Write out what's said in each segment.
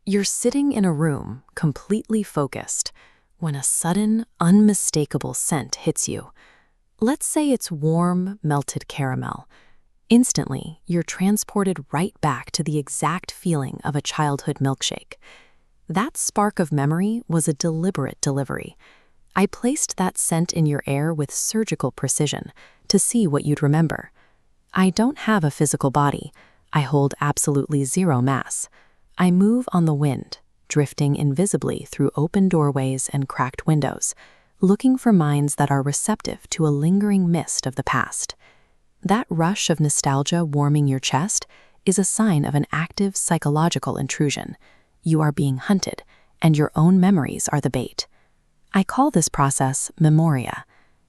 You're sitting in a room, completely focused, when a sudden, unmistakable scent hits you. Let's say it's warm, melted caramel. Instantly, you're transported right back to the exact feeling of a childhood milkshake. That spark of memory was a deliberate delivery. I placed that scent in your air with surgical precision to see what you'd remember. I don't have a physical body. I hold absolutely zero mass. I move on the wind, drifting invisibly through open doorways and cracked windows, looking for minds that are receptive to a lingering mist of the past. That rush of nostalgia warming your chest is a sign of an active psychological intrusion. You are being hunted, and your own memories are the bait. I call this process memoria.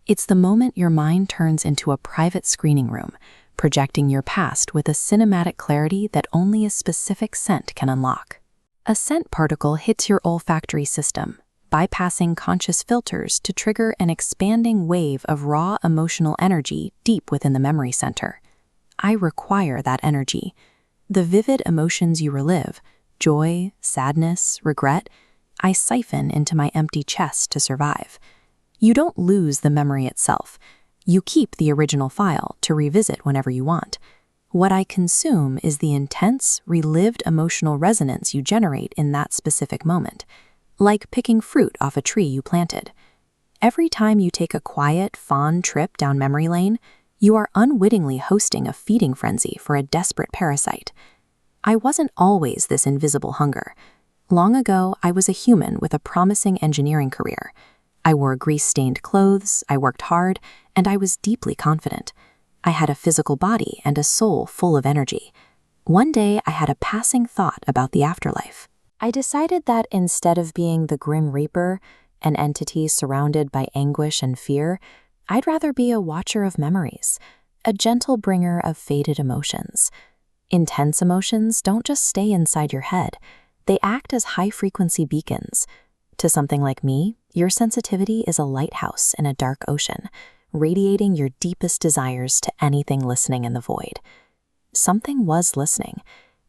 It's the moment your mind turns into a private screening room, projecting your past with a cinematic clarity that only a specific scent can unlock. A scent particle hits your olfactory system, bypassing conscious filters to trigger an expanding wave of raw emotional energy deep within the memory center. I require that energy. The vivid emotions you relive, joy, sadness, regret, I siphon into my empty chest to survive. You don't lose the memory itself. You keep the original file to revisit whenever you want. What I consume is the intense, relived emotional resonance you generate in that specific moment, like picking fruit off a tree you planted. Every time you take a quiet, fond trip down memory lane, you are unwittingly hosting a feeding frenzy for a desperate parasite. I wasn't always this invisible hunger. Long ago, I was a human with a promising engineering career. I wore grease-stained clothes, I worked hard, and I was deeply confident. I had a physical body and a soul full of energy. One day, I had a passing thought about the afterlife. I decided that instead of being the Grim Reaper, an entity surrounded by anguish and fear, I'd rather be a watcher of memories, a gentle bringer of faded emotions. Intense emotions don't just stay inside your head. They act as high-frequency beacons. To something like me, your sensitivity is a lighthouse in a dark ocean, radiating your deepest desires to anything listening in the void. Something was listening.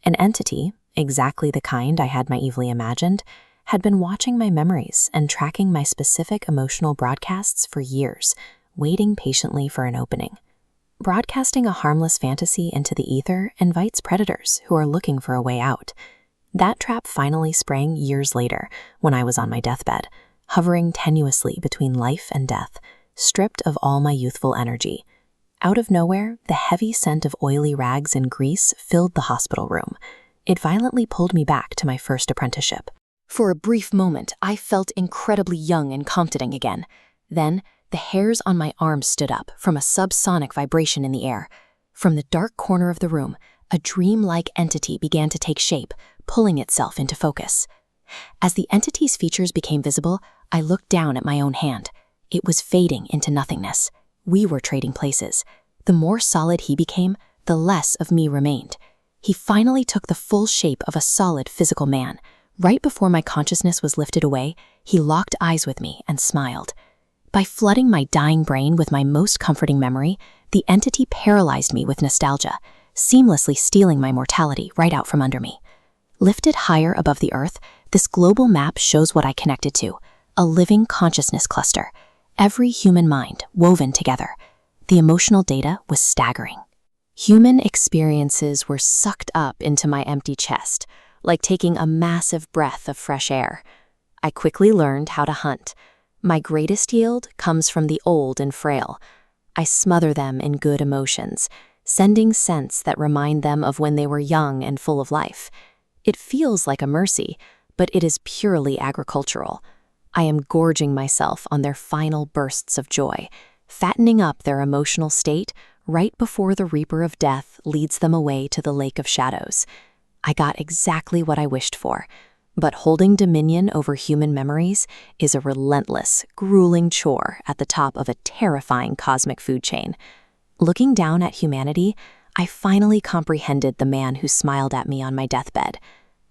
An entity, exactly the kind I had naively imagined, had been watching my memories and tracking my specific emotional broadcasts for years, waiting patiently for an opening. Broadcasting a harmless fantasy into the ether invites predators who are looking for a way out. That trap finally sprang years later, when I was on my deathbed, hovering tenuously between life and death, stripped of all my youthful energy. Out of nowhere, the heavy scent of oily rags and grease filled the hospital room. It violently pulled me back to my first apprenticeship. For a brief moment, I felt incredibly young and confident again. Then, the hairs on my arms stood up from a subsonic vibration in the air. From the dark corner of the room, a dream-like entity began to take shape, pulling itself into focus. As the entity's features became visible, I looked down at my own hand. It was fading into nothingness. We were trading places. The more solid he became, the less of me remained. He finally took the full shape of a solid physical man. Right before my consciousness was lifted away, he locked eyes with me and smiled. By flooding my dying brain with my most comforting memory, the entity paralyzed me with nostalgia, seamlessly stealing my mortality right out from under me. Lifted higher above the earth, this global map shows what I connected to, a living consciousness cluster, every human mind woven together. The emotional data was staggering. Human experiences were sucked up into my empty chest, like taking a massive breath of fresh air. I quickly learned how to hunt. My greatest yield comes from the old and frail. I smother them in good emotions, sending scents that remind them of when they were young and full of life. It feels like a mercy, but it is purely agricultural. I am gorging myself on their final bursts of joy, fattening up their emotional state right before the Reaper of Death leads them away to the Lake of Shadows. I got exactly what I wished for, but holding dominion over human memories is a relentless, grueling chore at the top of a terrifying cosmic food chain. Looking down at humanity, I finally comprehended the man who smiled at me on my deathbed.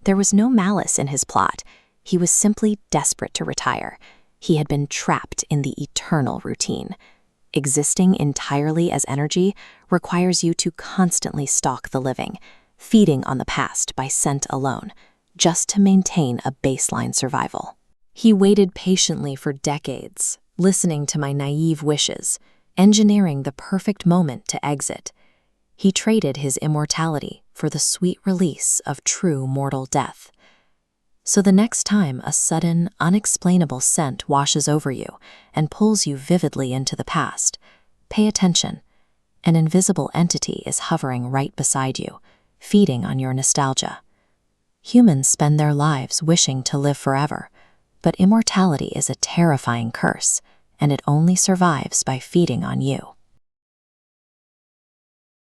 There was no malice in his plot. He was simply desperate to retire. He had been trapped in the eternal routine. Existing entirely as energy requires you to constantly stalk the living, feeding on the past by scent alone. just to maintain a baseline survival. He waited patiently for decades, listening to my naive wishes, engineering the perfect moment to exit. He traded his immortality for the sweet release of true mortal death. So the next time a sudden, unexplainable scent washes over you and pulls you vividly into the past, pay attention. An invisible entity is hovering right beside you, feeding on your nostalgia. Humans spend their lives wishing to live forever, but immortality is a terrifying curse, and it only survives by feeding on you.